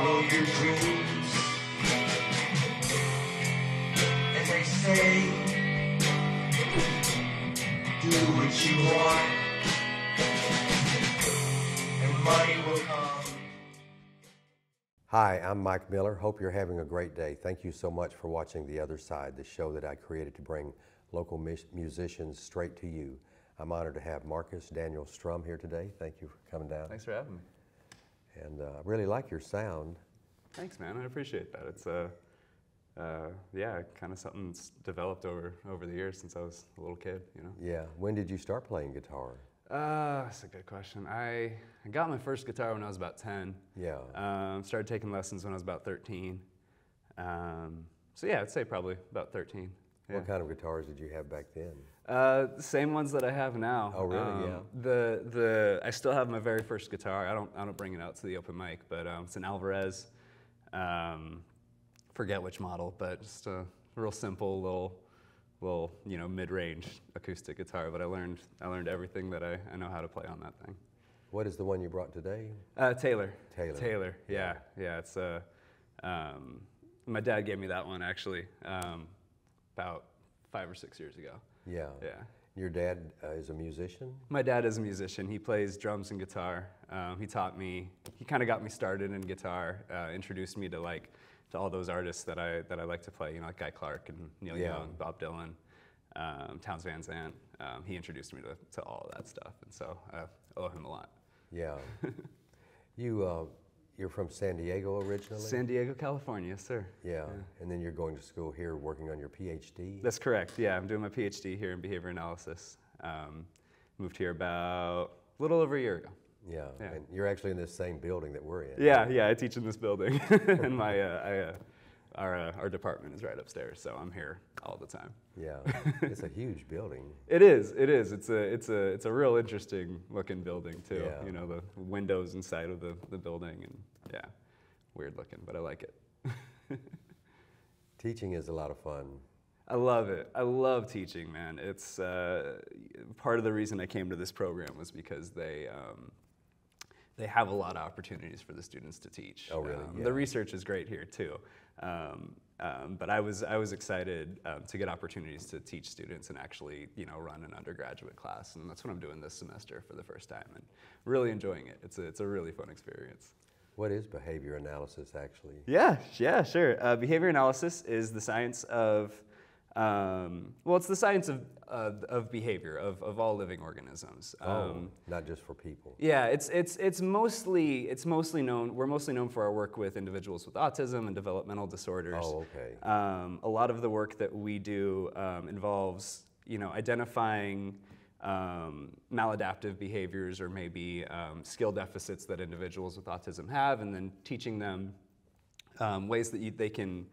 follow your dreams. And they say, do what you want, and money will come. Hi, I'm Mike Miller. Hope you're having a great day. Thank you so much for watching The Other Side, the show that I created to bring local musicians straight to you. I'm honored to have Marcus Daniel Strum here today. Thank you for coming down. Thanks for having me. And I really like your sound. Thanks, man. I appreciate that. It's yeah, kind of something that's developed over the years since I was a little kid, you know? Yeah. When did you start playing guitar? That's a good question. I got my first guitar when I was about 10. Yeah. Started taking lessons when I was about 13. So yeah, I'd say probably about 13. Yeah. What kind of guitars did you have back then? The same ones that I have now. Oh, really? Yeah. I still have my very first guitar. I don't bring it out to the open mic, but it's an Alvarez. Forget which model, but just a real simple little mid-range acoustic guitar. But I learned everything that I know how to play on that thing. What is the one you brought today? Taylor. Taylor. Taylor. Yeah. It's my dad gave me that one actually about 5 or 6 years ago. Yeah. Yeah. Your dad is a musician? My dad is a musician. He plays drums and guitar. He taught me. He kind of got me started in guitar. Introduced me to all those artists that I like to play. You know, like Guy Clark and Neil Young, Bob Dylan, Townes Van Zandt. He introduced me to all of that stuff, and so I owe him a lot. Yeah. You're from San Diego originally? San Diego, California, yes, sir. Yeah. And then you're going to school here working on your PhD? That's correct. Yeah, I'm doing my PhD here in behavior analysis. Moved here about a little over a year ago. Yeah. And you're actually in this same building that we're in. Yeah, I teach in this building, and our department is right upstairs, so I'm here all the time. Yeah, it's a huge building. It is. It's a real interesting looking building too. Yeah. You know, the windows inside of the building, and yeah, weird looking, but I like it. Teaching is a lot of fun. I love it. I love teaching, man. It's part of the reason I came to this program was because they have a lot of opportunities for the students to teach. Oh, really? Yeah. The research is great here too, but I was excited to get opportunities to teach students and actually run an undergraduate class, and that's what I'm doing this semester for the first time, and really enjoying it. It's a really fun experience. What is behavior analysis actually? Yeah, sure. Behavior analysis is the science of it's the science of behavior of all living organisms. Not just for people. Yeah, it's mostly known. We're mostly known for our work with individuals with autism and developmental disorders. Oh, okay. A lot of the work that we do involves identifying maladaptive behaviors or maybe skill deficits that individuals with autism have, and then teaching them ways that they can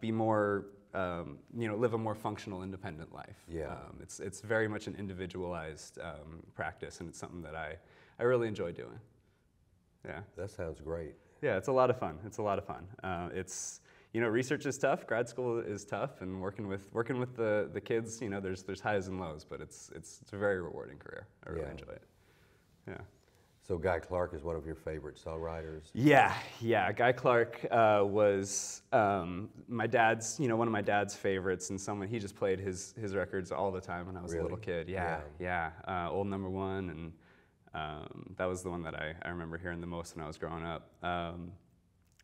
be more live a more functional, independent life. Yeah. It's very much an individualized practice, and it's something that I really enjoy doing. Yeah. That sounds great. Yeah, it's a lot of fun. Research is tough, grad school is tough, and working with the kids, there's highs and lows, but it's a very rewarding career. I really enjoy it. Yeah. So Guy Clark is one of your favorite songwriters? Yeah. Guy Clark was my dad's, one of my dad's favorites, and he just played his records all the time when I was a little kid. Yeah. Old Number One, and that was the one that I remember hearing the most when I was growing up.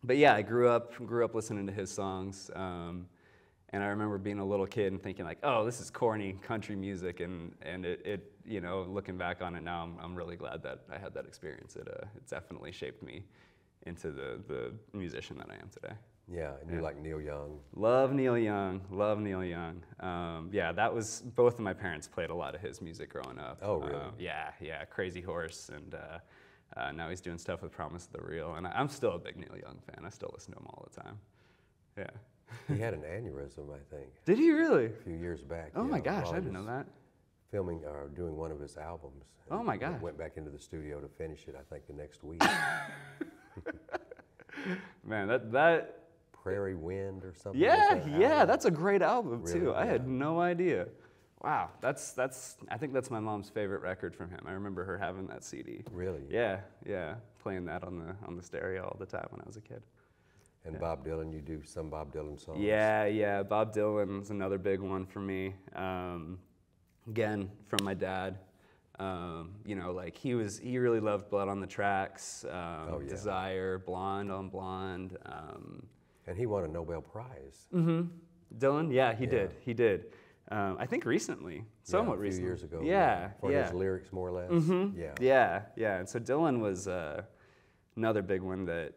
But yeah, I grew up listening to his songs. And I remember being a little kid and thinking like, oh, this is corny country music, and it looking back on it now, I'm really glad that I had that experience. It definitely shaped me into the musician that I am today. Yeah, and you like Neil Young. Love Neil Young. Yeah, that was, both of my parents played a lot of his music growing up. Oh, really? Yeah, Crazy Horse, and now he's doing stuff with Promise of the Real, and I'm still a big Neil Young fan. I still listen to him all the time. Yeah. He had an aneurysm, I think. Did he really? A few years back. Oh my gosh, I didn't know that. Filming or doing one of his albums. Oh my gosh. Went back into the studio to finish it, I think, the next week. Man, that Prairie Wind or something. Yeah, that's a great album really, too. Yeah. I had no idea. Wow, I think that's my mom's favorite record from him. I remember her having that CD. Really? Yeah. playing that on the stereo all the time when I was a kid. And Bob Dylan, you do some Bob Dylan songs? Yeah. Bob Dylan's another big one for me. Again, from my dad. Like he really loved Blood on the Tracks, Desire, Blonde on Blonde. And he won a Nobel Prize. Dylan, yeah, he did. I think recently, somewhat recently. A few years ago. Yeah. For his lyrics, more or less. Yeah. And so Dylan was another big one that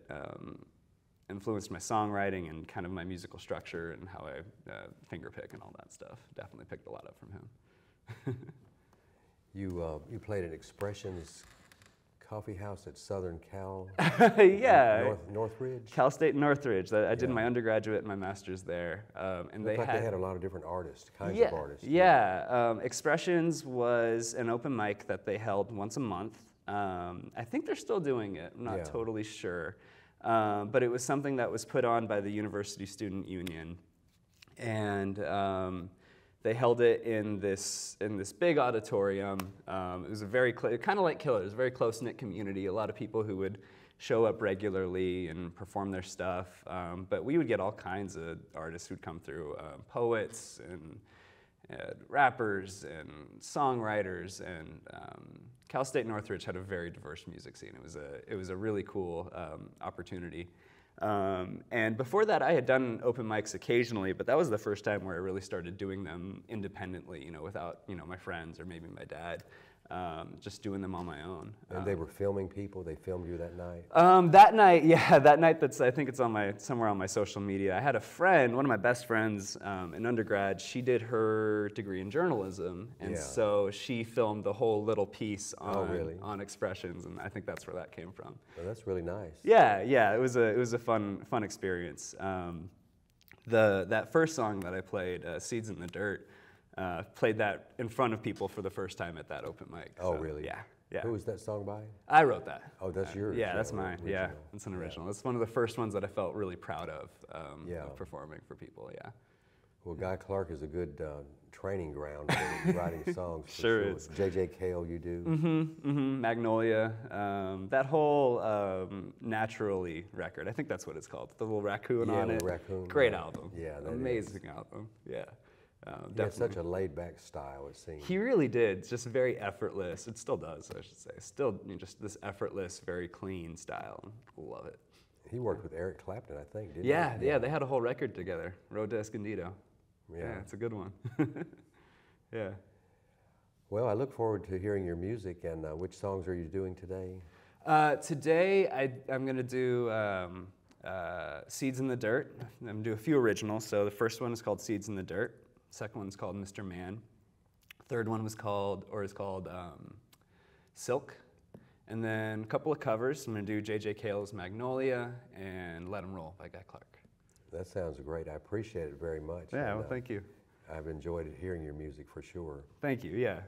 influenced my songwriting and kind of my musical structure and how I finger pick and all that stuff. Definitely picked a lot up from him. You played at Expressions Coffee House at Southern Cal. Yeah. Northridge. Cal State Northridge. I did my undergraduate and my master's there, and they had a lot of different artists, kinds of artists. Yeah. Expressions was an open mic that they held once a month. I think they're still doing it. I'm not totally sure, but it was something that was put on by the University Student Union, and they held it in this big auditorium. It was kind of like Killer. It was a very close-knit community. A lot of people who would show up regularly and perform their stuff. But we would get all kinds of artists who'd come through, poets and rappers and songwriters. And Cal State Northridge had a very diverse music scene. It was a really cool opportunity. And before that, I had done open mics occasionally, but that was the first time where I really started doing them independently, without, my friends or maybe my dad, just doing them on my own. And they were filming people? They filmed you that night? That night, I think it's somewhere on my social media. I had a friend, one of my best friends in undergrad, she did her degree in journalism, and so she filmed the whole little piece on Expressions, and I think that's where that came from. Well, that's really nice. Yeah, it was a fun experience. That first song that I played, Seeds in the Dirt, played that in front of people for the first time at that open mic. Oh, really? Yeah. Who was that song by? I wrote that. Oh, that's yours? Yeah, that's mine. Original. Yeah, it's an original. It's one of the first ones that I felt really proud of performing for people, Well, Guy Clark is a good training ground for writing songs. For sure is. J.J. Cale, you do? Magnolia. That whole Naturally record, I think that's what it's called. The little raccoon on it. Raccoon. Great album. Yeah, amazing album. Yeah. He had such a laid-back style, it seemed. He really did. Just very effortless. It still does, I should say. Still, just this effortless, very clean style. Love it. He worked with Eric Clapton, I think, didn't he? Yeah. They had a whole record together. Road to Escondido. Yeah, it's a good one. Yeah. Well, I look forward to hearing your music. And which songs are you doing today? Today, I'm going to do Seeds in the Dirt. I'm going to do a few originals. So the first one is called Seeds in the Dirt. Second one is called Mr. Man. Third one is called Silk. And then a couple of covers. I'm going to do J.J. Cale's Magnolia and Let 'Em Roll by Guy Clark. That sounds great. I appreciate it very much. Yeah, well, thank you. I've enjoyed hearing your music for sure. Thank you. Yeah.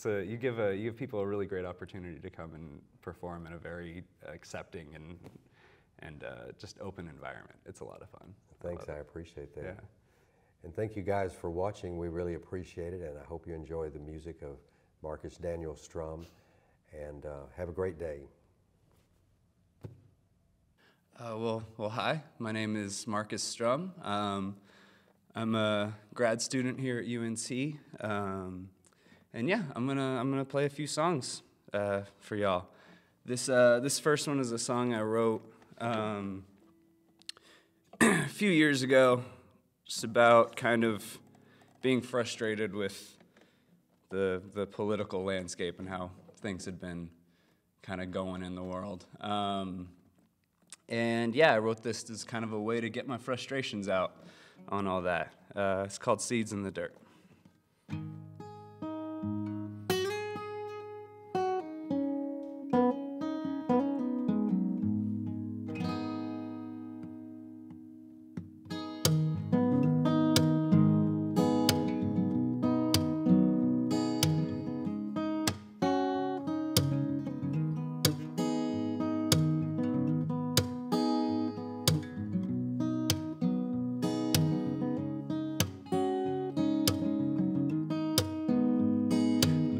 You give people a really great opportunity to come and perform in a very accepting and just open environment. It's a lot of fun. Thanks. I appreciate that. Yeah. And thank you guys for watching. We really appreciate it, and I hope you enjoy the music of Marcus Daniel Strum. And have a great day. Well, hi. My name is Marcus Strum. I'm a grad student here at UNC, and yeah, I'm gonna play a few songs for y'all. This first one is a song I wrote a few years ago, just about kind of being frustrated with the political landscape and how things had been kind of going in the world. And yeah, I wrote this as kind of a way to get my frustrations out on all that. It's called Seeds in the Dirt.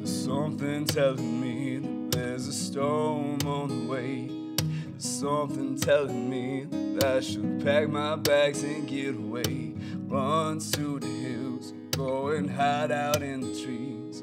Something telling me that there's a storm on the way. something telling me that I should pack my bags and get away. Run to the hills, go and hide out in the trees.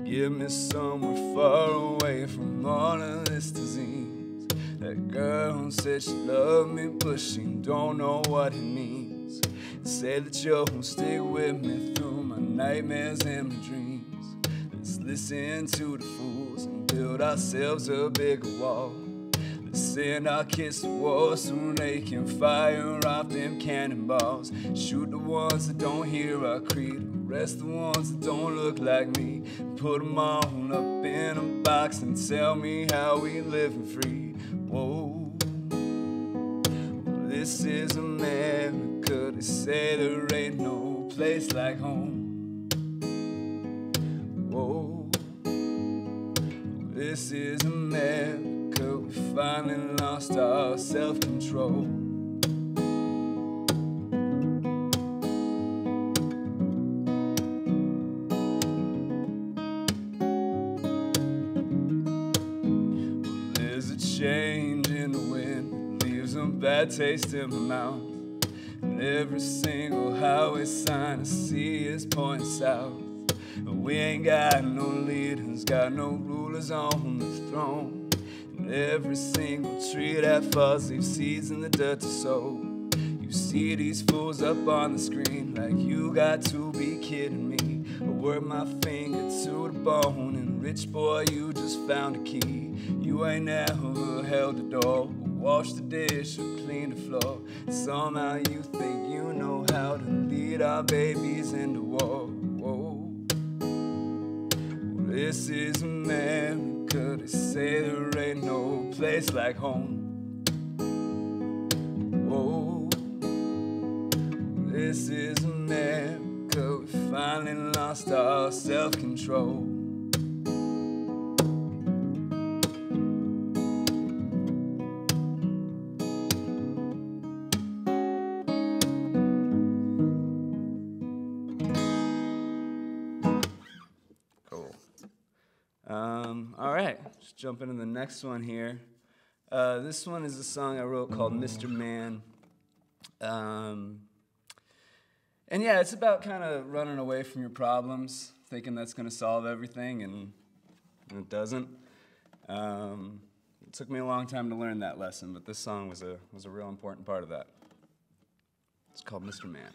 Get me somewhere far away from all of this disease. That girl said she loved me, but she don't know what it means. Say that you'll stick with me through my nightmares and my dreams. Let's listen to the fools and build ourselves a bigger wall. Let's send our kids to war so they can fire off them cannonballs. Shoot the ones that don't hear our creed, arrest the ones that don't look like me. Put them all up in a box and tell me how we living free. Whoa, this is America. They say there ain't no place like home. Whoa, this is America. We finally lost our self-control. There's a change in the wind, leaves a bad taste in my mouth. And every single highway sign I see is pointing south. And we ain't got no leaders, got no rulers on the throne. And every single tree that falls leaves seeds in the dirt to sow. You see these fools up on the screen like you got to be kidding me. I work my finger to the bone and rich boy, you just found a key. You ain't never held the door, wash the dish or clean the floor. Somehow you think you know how to lead our babies into war. Whoa, this is America. They say there ain't no place like home. Whoa, this is America. We finally lost our self-control. All right, just jump into the next one here. This one is a song I wrote called Mr. Man. And yeah, it's about kind of running away from your problems, thinking that's going to solve everything, and it doesn't. It took me a long time to learn that lesson, but this song was a real important part of that. It's called Mr. Man.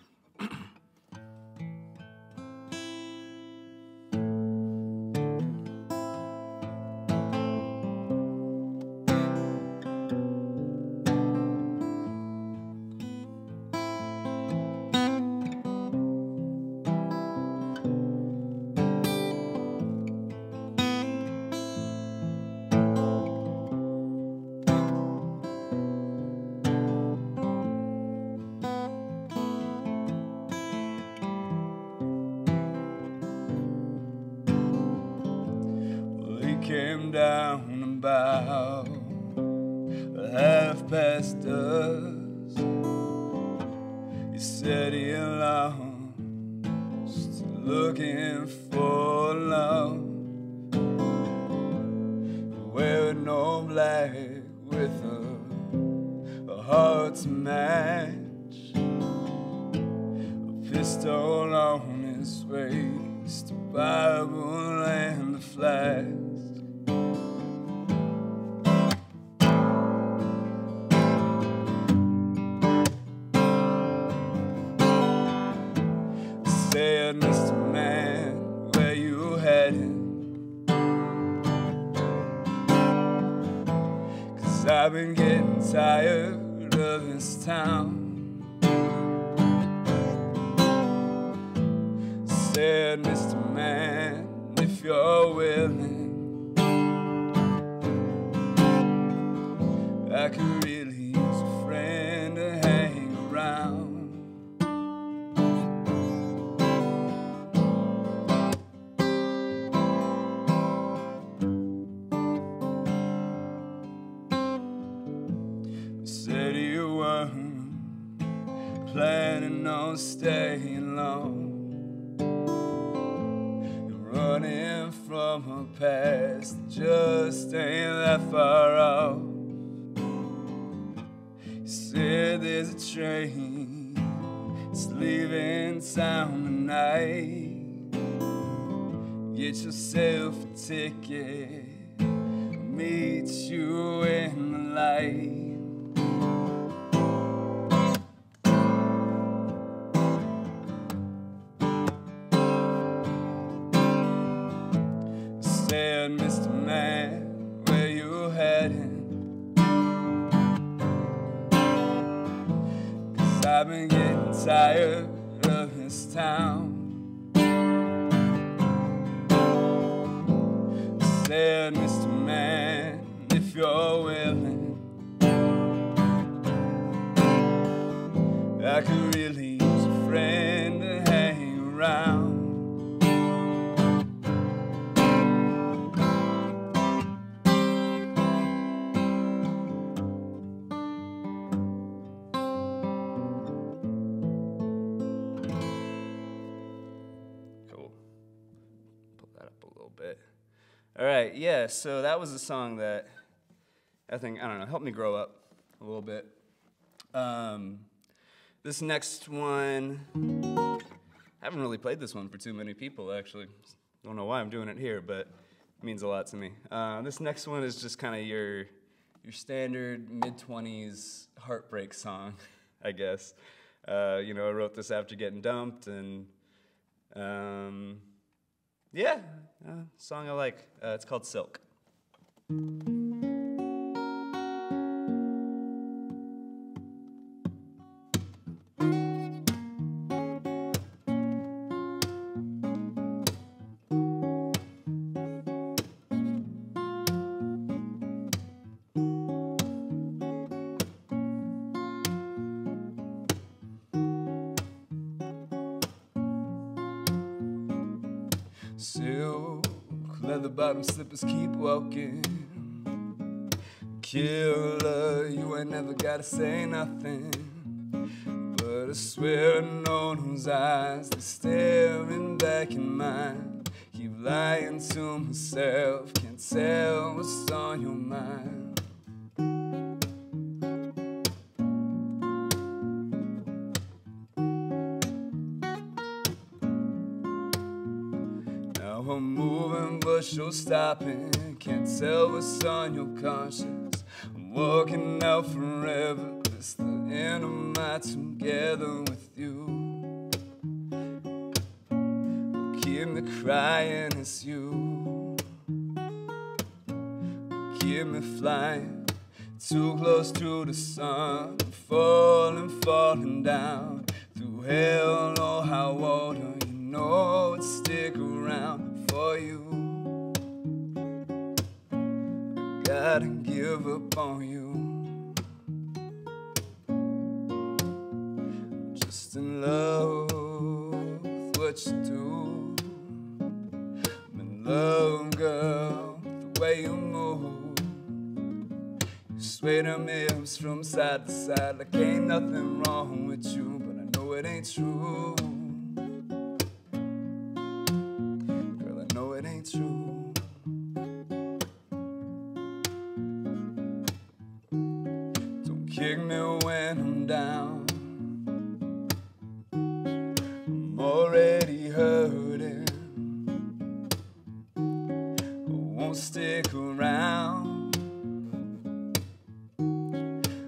Came down about dusk. He said he lost, looking for love. Wearing no black with a heart to match, a pistol on his waist, a Bible and a flask. Said, Mr. Man, where you headed? 'Cause I've been getting tired of this town. Said, Mr. Man, if you're willing, I could really use a friend to hang around. Said you weren't planning on staying long. You're running from a past that just ain't that far off. Said there's a train, it's leaving town tonight. Get yourself a ticket, meet you in the light. Said, Mr. Man, where you heading? I've been getting tired of this town. Said, Mr. Man, if you're willing, I could really use a friend to hang around. All right, yeah, so that was a song that I think, I don't know, helped me grow up a little bit. This next one, I haven't really played this one for too many people, actually. Don't know why I'm doing it here, but it means a lot to me. This next one is just kind of your standard mid-20s heartbreak song, I guess. You know, I wrote this after getting dumped, and yeah, song I like. It's called Silk. Silk, leather bottom slippers, keep walking. Killer, you ain't never gotta say nothing. But I swear I know those eyes, they're staring back in mine. Keep lying to myself, can't tell what's on your mind. I'm moving, but you're stopping. Can't tell what's on your conscience. I'm walking out forever. It's the end of my together with you. Keep me crying, it's you. Keep me flying too close to the sun. Falling down through hell or high water. You know I'd stick around for you. I gotta give up on you. I'm just in love with what you do. I'm in love, girl, with the way you move. You sway them hips from side to side like ain't nothing wrong with you, but I know it ain't true. True. Don't kick me when I'm down. I'm already hurting. I won't stick around. I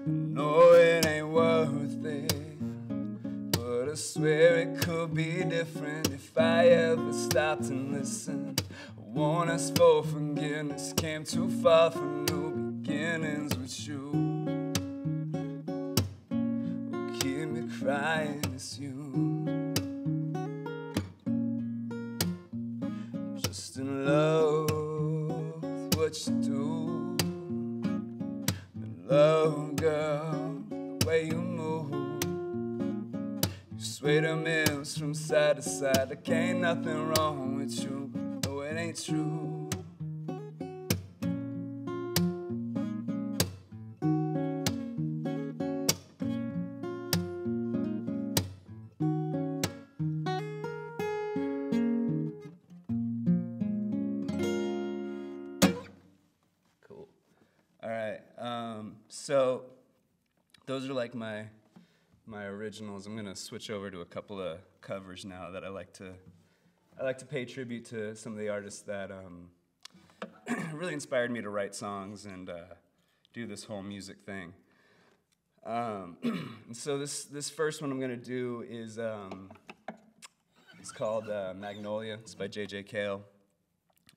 know it ain't worth it, but I swear it could be different if I ever stopped and listened. Won't ask for forgiveness, came too far for new beginnings with you. Oh, keep me crying, it's you. I'm just in love with what you do. I'm in love, girl, the way you move. You sway them hips from side to side, like ain't nothing wrong with you. It ain't true. Cool. All right. So those are like my originals. I'm gonna switch over to a couple of covers now that I like to pay tribute to some of the artists that really inspired me to write songs and do this whole music thing. And so this first one I'm gonna do is it's called Magnolia. It's by J.J. Cale.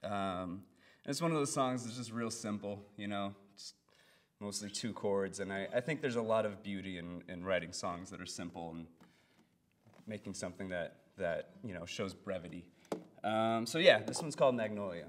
And it's one of those songs that's just real simple, you know, it's mostly 2 chords, and I think there's a lot of beauty in writing songs that are simple and making something that you know, shows brevity. So yeah, this one's called Magnolia.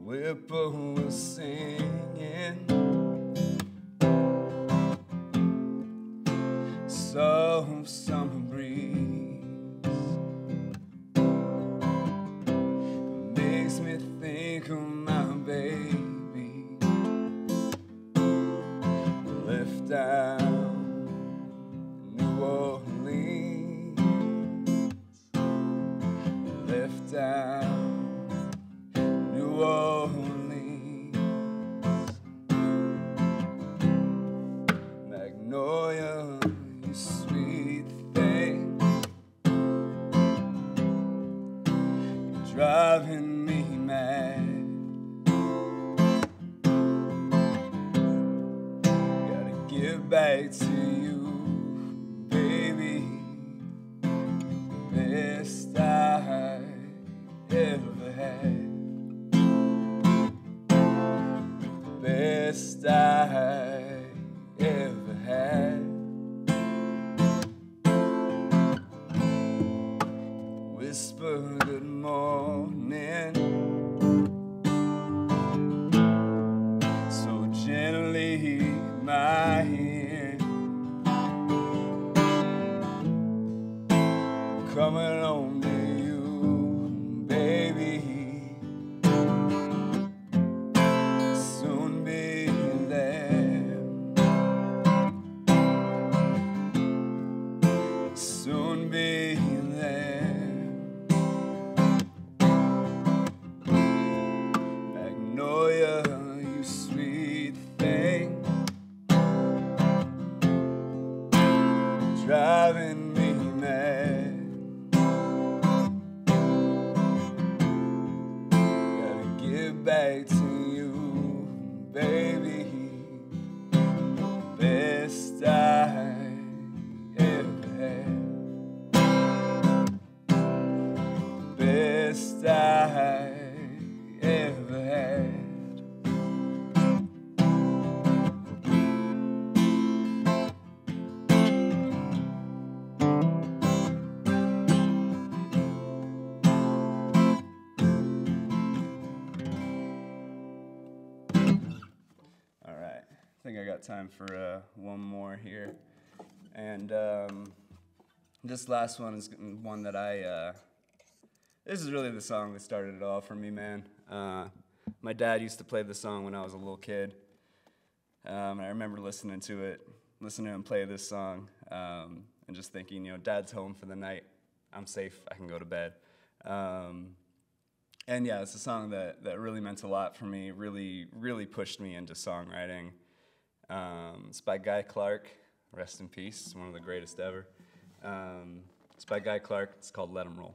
Whippoorwill singing, soft summer breeze makes me think of my baby. Left down New Orleans, left down New Orleans. Magnolia, you sweet thing, you're driving me mad. Gotta get back to you, baby, best I ever had. Best I ever had. Whisper good morning so gently in my ear. Coming home to you, baby. Soon be there. Soon be there. Magnolia, you sweet thing, driving me mad. Gotta get back to you, baby, best I ever had. Best I ever had. All right, I think I got time for one more here. And this last one is one that this is really the song that started it all for me, man. My dad used to play this song when I was a little kid. I remember listening to him play this song, and just thinking, you know, Dad's home for the night. I'm safe, I can go to bed. And yeah, it's a song that really meant a lot for me, really pushed me into songwriting. It's by Guy Clark, rest in peace, one of the greatest ever. It's by Guy Clark, it's called Let 'Em Roll.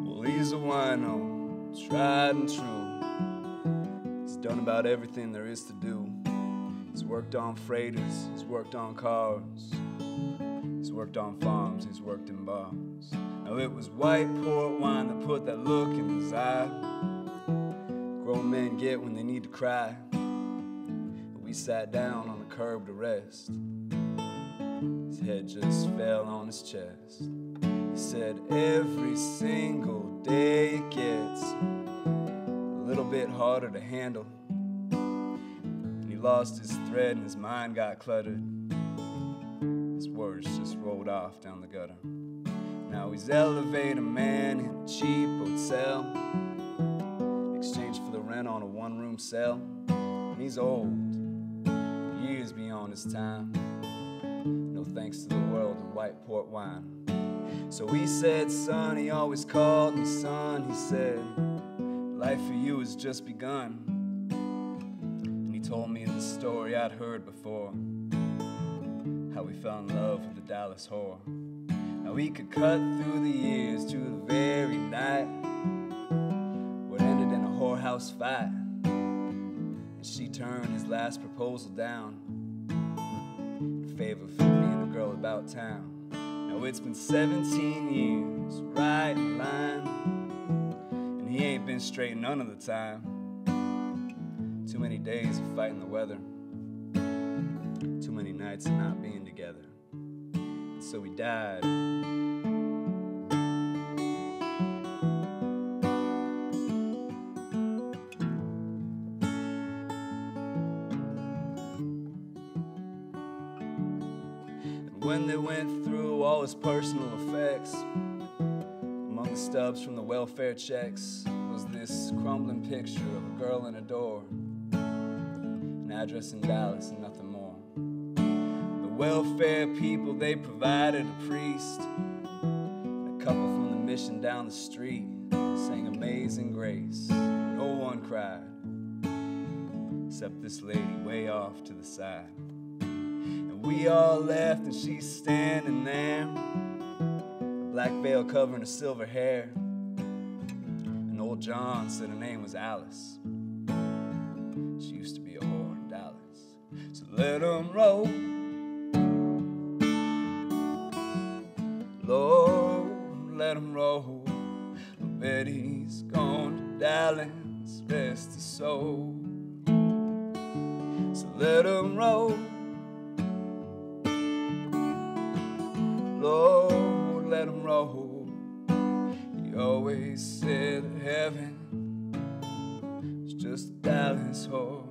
Well, he's a wino, tried and true. He's done about everything there is to do. He's worked on freighters, he's worked on cars, he's worked on farms, he's worked in bars. Now it was white port wine that put that look in his eye. Grown men get when they need to cry. We sat down on the curb to rest. His head just fell on his chest. He said, every single day it gets a little bit harder to handle. And he lost his thread and his mind got cluttered. His words just rolled off down the gutter. Now he's elevator man in a cheap hotel, in exchange for the rent on a one-room cell. And he's old, years beyond his time. No thanks to the world and white port wine. So he said, son, he always called me son. He said, life for you has just begun. And he told me the story I'd heard before, how he fell in love with the Dallas whore. Now he could cut through the years to the very night where it ended in a whorehouse fight. And she turned his last proposal down in favor of being a girl about town. Now it's been 17 years, right in line, and he ain't been straight none of the time. Too many days of fighting the weather, too many nights of not being together. And so he died. When they went through all his personal effects, among the stubs from the welfare checks was this crumbling picture of a girl in a door, an address in Dallas and nothing more. The welfare people, they provided a priest, and a couple from the mission down the street sang Amazing Grace. No one cried, except this lady way off to the side. We all left and she's standing there, a black veil covering her silver hair. And old John said her name was Alice. She used to be a whore in Dallas. So let 'em roll, Lord, let 'em roll. Betty's gone to Dallas, rest his soul. So let 'em roll, Lord, let 'em roll. He always said that heaven was just a Dallas whore.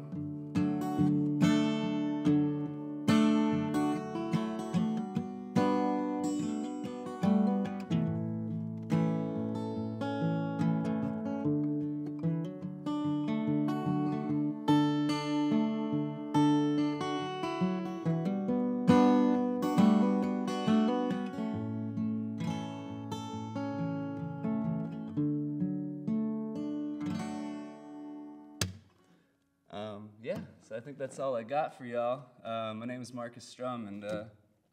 Yeah, so I think that's all I got for y'all. My name is Marcus Strum, and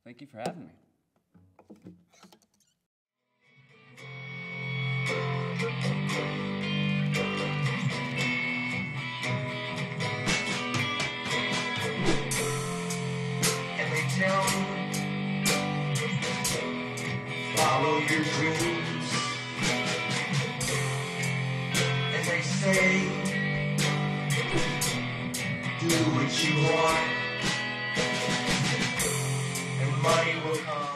thank you for having me. And they tell me, follow your dreams. And they say, do what you want, and money will come.